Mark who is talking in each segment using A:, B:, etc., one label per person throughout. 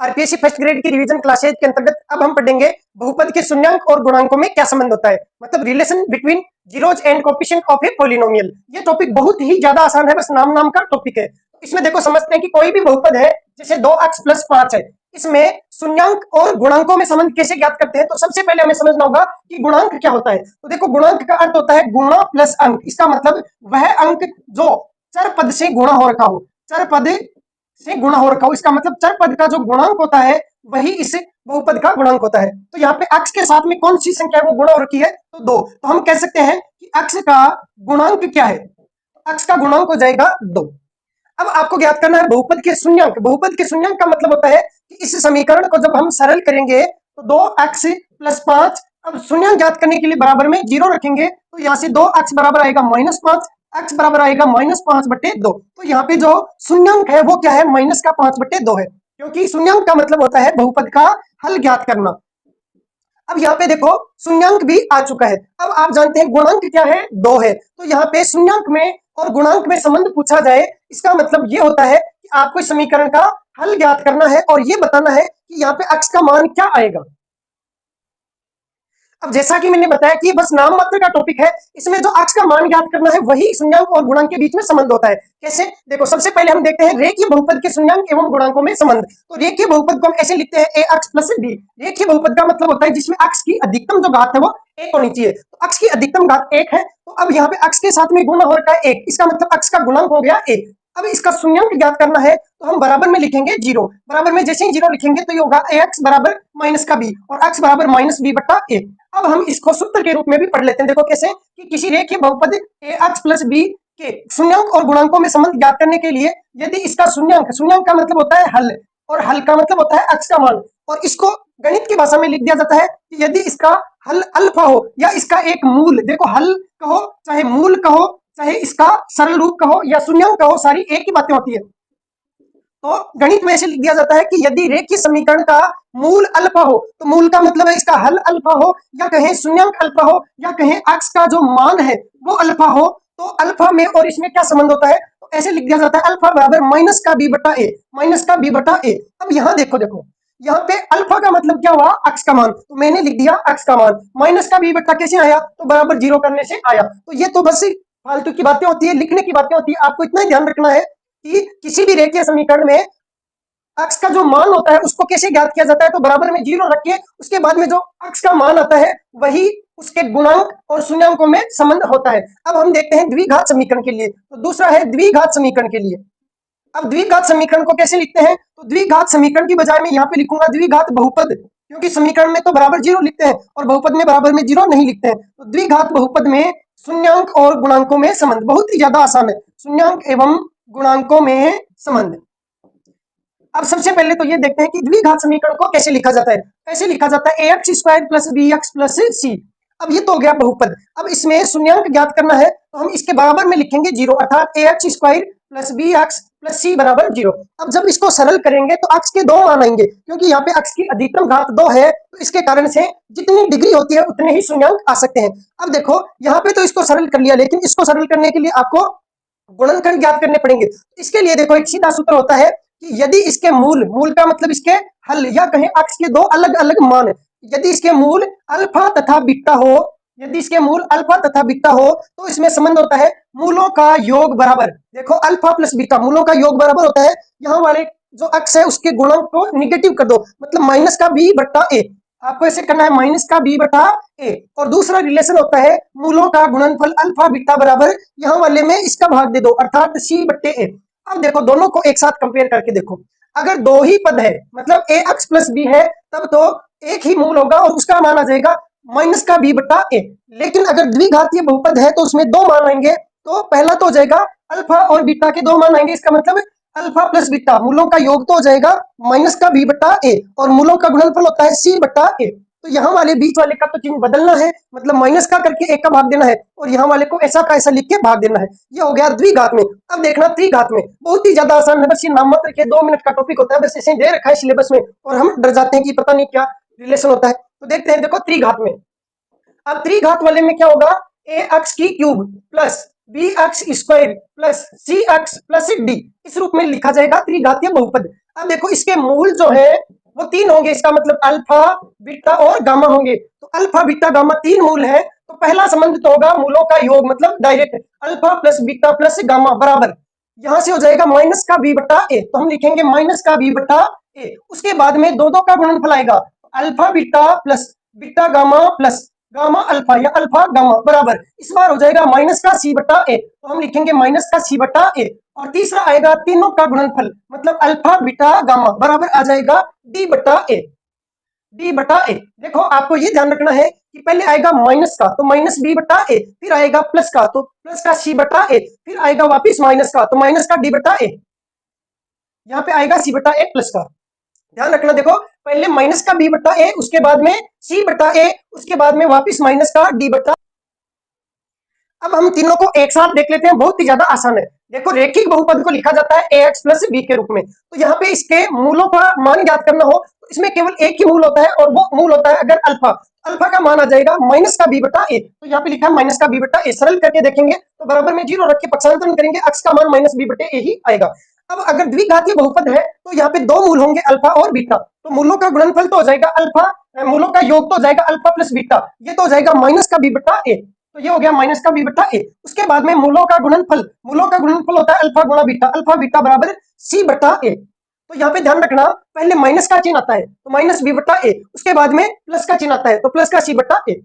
A: RPSC first grade की revision classes के अंतर्गत अब हम पढ़ेंगे बहुपद के शून्यांक और गुणांकों में क्या संबंध होता है, मतलब relation between zeros and coefficient of a polynomial. ये टॉपिक बहुत ही ज्यादा आसान है, बस नाम नाम का टॉपिक है। इसमें देखो समझते हैं कि कोई भी बहुपद है जैसे 2x + 5 है, इसमें शून्यांक और गुणांकों में संबंध कैसे ज्ञात करते हैं। तो सबसे पहले हमें समझना होगा कि गुणांक क्या होता है। तो देखो गुणांक का अर्थ होता है गुणा प्लस अंक। इसका मतलब वह अंक जो चर पद से गुणा हो रखा हो, चर पद से गुणा हो रखा हो। इसका मतलब चर पद का जो गुणांक होता है वही इस बहुपद का गुणांक होता है। तो यहाँ पे x के साथ में कौन सी संख्या है वो गुणा हो रखी है, तो 2। तो हम कह सकते हैं कि x का गुणांक क्या है, x का गुणांक हो जाएगा 2। अब आपको ज्ञात करना है बहुपद के शून्यांक। बहुपद के शून्यांक का मतलब होता है कि इस समीकरण को जब हम सरल करेंगे तो 2x + 5, अब शून्यांक ज्ञात करने के लिए बराबर में 0 रखेंगे, तो यहाँ से 2x बराबर आएगा -5, x बराबर आएगा -5/2। तो यहाँ पे जो शून्यांक है वो क्या है, -5/2 है, क्योंकि शून्यांक का मतलब होता है बहुपद का हल ज्ञात करना। अब यहाँ पे देखो शून्यांक भी आ चुका है। अब आप जानते हैं गुणांक क्या है, 2 है। तो यहाँ पे शून्यांक में और गुणांक में संबंध पूछा जाए, इसका मतलब ये होता है कि आपको इस समीकरण का हल ज्ञात करना है और ये बताना है कि यहाँ पे x का मान क्या आएगा। अब जैसा कि मैंने बताया कि ये बस नाम मात्र का टॉपिक है, इसमें जो x का मान ज्ञात करना है वही शून्यांक और गुणांक के बीच में संबंध होता है। कैसे, देखो सबसे पहले हम देखते हैं रेखीय बहुपद के शून्यांक एवं गुणांकों में संबंध। तो रेखीय बहुपद को हम ऐसे लिखते हैं ax + b। रेखीय बहुपद का मतलब होता है जिसमें x की अधिकतम जो घात है वो 1 होनी चाहिए। तो x की अधिकतम घात 1 है, तो अब यहाँ पे x के साथ में गुणा हो रखा है 1, इसका मतलब x का गुणांक हो गया 1। अब इसका शून्यांक ज्ञात करना है तो हम बराबर में लिखेंगे 0। बराबर में जैसे ही 0 लिखेंगे तो ये होगा ax बराबर -b और x बराबर -b/a। अब हम इसको सूत्र के रूप में भी पढ़ लेते हैं। देखो कैसे, कि किसी रेखीय बहुपद ax + b के शून्यांक और गुणांकों में संबंध ज्ञात करने के लिए यदि इसका शून्यांक, शून्यांक का मतलब होता है हल और हल का मतलब होता है x का मान, और इसको गणित की भाषा में लिख दिया जाता है कि यदि इसका हल अल्फा हो या इसका एक मूल, देखो हल कहो चाहे मूल कहो चाहे इसका सरल रूप कहो या शून्यांक कहो, सारी एक ही बातें होती है। तो गणित में ऐसे लिख दिया जाता है कि यदि रेखीय समीकरण का मूल अल्फा हो, तो मूल का मतलब है इसका हल अल्फा हो, या कहें शून्यांक अल्फा हो, या कहें x का जो मान है वो अल्फा हो, तो अल्फा में और इसमें क्या संबंध होता है, तो ऐसे लिख दिया जाता है अल्फा बराबर -b/a। अब यहाँ देखो देखो यहाँ पे अल्फा का मतलब क्या हुआ, x का मान, तो मैंने लिख दिया x का मान। माइनस का b बटा कैसे आया, तो बराबर 0 करने से आया। तो ये तो बस फालतू की बातें होती है, लिखने की बातें होती है। आपको इतना ही ध्यान रखना है कि किसी भी रेखीय समीकरण में x का जो मान होता है उसको कैसे ज्ञात किया जाता है, तो बराबर में 0 रख के उसके बाद में जो x का मान आता है वही उसके गुणांक और शून्यांकों में संबंध होता है। अब हम देखते हैं द्विघात समीकरण के लिए। तो दूसरा है द्विघात समीकरण के लिए। अब द्विघात समीकरण को कैसे लिखते हैं, तो द्विघात समीकरण की बजाय मैं यहाँ पे लिखूंगा द्विघात बहुपद, क्योंकि समीकरण में तो बराबर 0 लिखते हैं और बहुपद में बराबर में 0 नहीं लिखते हैं। तो द्विघात बहुपद में शून्यांक और गुणांकों में संबंध बहुत ही ज्यादा आसान है, शून्यांक एवं गुणांकों में संबंध। अब सबसे पहले तो ये देखते हैं कि द्विघात समीकरण को कैसे लिखा जाता है। ऐसे लिखा जाता है ax² + bx + c। अब ये तो हो गया बहुपद। अब इसमें शून्यांक ज्ञात करना है तो हम इसके बराबर में लिखेंगे 0, अर्थात ax² + bx + c बराबर 0। अब जब इसको सरल करेंगे तो x के 2 मान आएंगे, क्योंकि यहाँ पे x की अधिकतम घात 2 है, तो इसके कारण से जितनी डिग्री होती है उतने ही शून्यांक आ सकते हैं। अब देखो यहाँ पे तो इसको सरल कर लिया, लेकिन इसको सरल करने के लिए आपको गुणनखंड ज्ञात करने पड़ेंगे। इसके लिए देखो एक सीधा सूत्र होता है कि यदि इसके मूल, मूल का मतलब इसके हल, या कहें x के 2 अलग अलग मान, यदि इसके मूल अल्फा तथा बीटा हो, यदि इसके मूल अल्फा तथा बीटा हो, तो इसमें संबंध होता है मूलों का योग बराबर। देखो अल्फा + बीटा मूलों का योग बराबर होता है, यहाँ वाले जो x है उसके गुणक को निगेटिव कर दो, मतलब -b/a। आपको ऐसे करना है -b/a। और दूसरा रिलेशन होता है मूलों का गुणनफल अल्फा बीटा बराबर यहाँ वाले में इसका भाग दे दो, अर्थात c/a। अब देखो दोनों को एक साथ कंपेयर करके देखो, अगर दो ही पद है मतलब ax + b है, तब तो एक ही मूल होगा और उसका मान आ जाएगा -b/a। लेकिन अगर द्विघातीय बहुपद है तो उसमें 2 मान आएंगे, तो पहला तो हो जाएगा अल्फा और बीटा के 2 मान आएंगे, इसका मतलब अल्फा + बीटा मूलों का योग तो हो जाएगा -b/a और मूलों का गुणनफल होता है c/a। तो यहाँ वाले बीच वाले का तो चिन्ह बदलना है, मतलब माइनस का करके एक का भाग देना है और यहाँ वाले को ऐसा का ऐसा लिख के भाग देना है। ये हो गया द्विघात में। अब देखना त्रिघात में, बहुत ही ज्यादा आसान है, बस ये नाम मात्र के 2 मिनट का टॉपिक होता है, बस इसे दे रखा है सिलेबस में और हम डर जाते हैं कि पता नहीं क्या रिलेशन होता है। तो देखते हैं, देखो त्रिघात में, अब त्रिघात वाले में क्या होगा, ax³ + bx² + cx + d, इस रूप में लिखा जाएगा त्रिघातीय बहुपद। अब देखो इसके मूल जो है वो तीन होंगे, इसका मतलब अल्फा बीटा और गामा होंगे। तो अल्फा बीटा गामा तीन मूल है, तो पहला संबंध तो होगा मूलों का योग, मतलब direct alpha plus beta plus gamma बराबर, यहां से हो जाएगा माइनस का बी बटा ए, तो हम लिखेंगे माइनस का बी बटा ए। उसके बाद में दो दो का गुणनफल आएगा, alpha beta plus beta gamma plus gamma alpha या अल्फा गामा बराबर, इस बार हो जाएगा माइनस का सी बटा ए, तो हम लिखेंगे माइनस का सी बटा ए। और तीसरा आएगा तीनों का गुणनफल, मतलब अल्फा बीटा गामा बराबर आ जाएगा डी बटा ए, डी बटा ए। देखो आपको ये ध्यान रखना है कि पहले आएगा माइनस का तो माइनस बी बटा ए, फिर आएगा प्लस का तो प्लस का सी बटा ए, फिर आएगा वापिस माइनस का तो माइनस का डी बटा ए, यहाँ पे आएगा सी बटा ए प्लस का। ध्यान रखना, देखो पहले माइनस का बी बटा ए, उसके बाद में सी बटा ए, उसके बाद में वापिस माइनस का डी बटा। अब हम तीनों को एक साथ देख लेते हैं, बहुत ही ज्यादा आसान है। देखो रेखिक बहुपद को लिखा जाता है ax प्लस बी के रूप में, तो यहाँ पे इसके मूलों का मान ज्ञात करना हो तो इसमें केवल एक ही मूल होता है, और वो मूल होता है अगर अल्फा, अल्फा का मान आ जाएगा माइनस का बी बटा ए, तो यहाँ पे लिखा है माइनस का बी बटा ए। सरल करके देखेंगे तो बराबर में जीरो रख के पक्षांतरण करेंगे, अक्स का मान माइनस बी बटे ए ही आएगा। अब अगर द्विघातीय बहुपद है तो यहाँ पे दो मूल होंगे अल्फा और बीटा, तो मूलों का गुणनफल तो हो जाएगा अल्फा, मूलों का योग तो हो जाएगा अल्फा प्लस बीटा, ये तो हो जाएगा माइनस का बी बटा ए, तो ये हो गया माइनस का बी बटा ए। उसके बाद में मूलों का गुणनफल, मूलों का गुणनफल होता है अल्फा गुणा बीटा, अल्फा बीटा बराबर सी बटा ए। तो यहाँ पे ध्यान रखना, पहले माइनस का चिन्ह आता है तो माइनस बी बटा ए, उसके बाद में प्लस का चिन्ह आता है तो प्लस का सी बटा ए।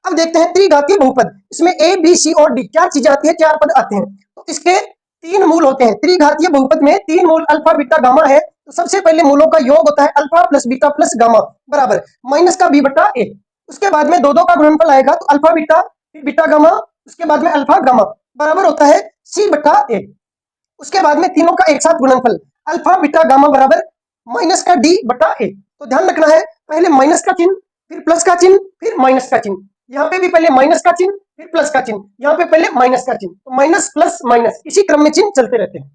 A: अब देखते हैं त्रिघातीय बहुपद, इसमें ए बी सी और डी चार चीजें आती है, चार पद आते हैं, तो इसके तीन मूल होते हैं। त्रिघातीय बहुपद में तीन मूल अल्फा बीटा गामा है, तो सबसे पहले मूलों का योग होता है alpha plus beta plus gamma बराबर माइनस का बी बटा ए। उसके बाद में दो दो का गुणनफल आएगा तो अल्फा बीटा फिर बीटा गामा, उसके बाद में अल्फा गामा बराबर होता है सी बटा ए। उसके बाद में तीनों का एक साथ गुणनफल अल्फा बीटा गामा बराबर माइनस का डी बटा ए। तो ध्यान रखना है, पहले माइनस का चिन्ह, फिर प्लस का चिन्ह, फिर माइनस का चिन्ह, यहाँ पे भी पहले माइनस का चिन्ह फिर प्लस का चिन्ह, यहाँ पे पहले माइनस का चिन्ह, तो माइनस प्लस माइनस इसी क्रम में चिन्ह चलते रहते हैं।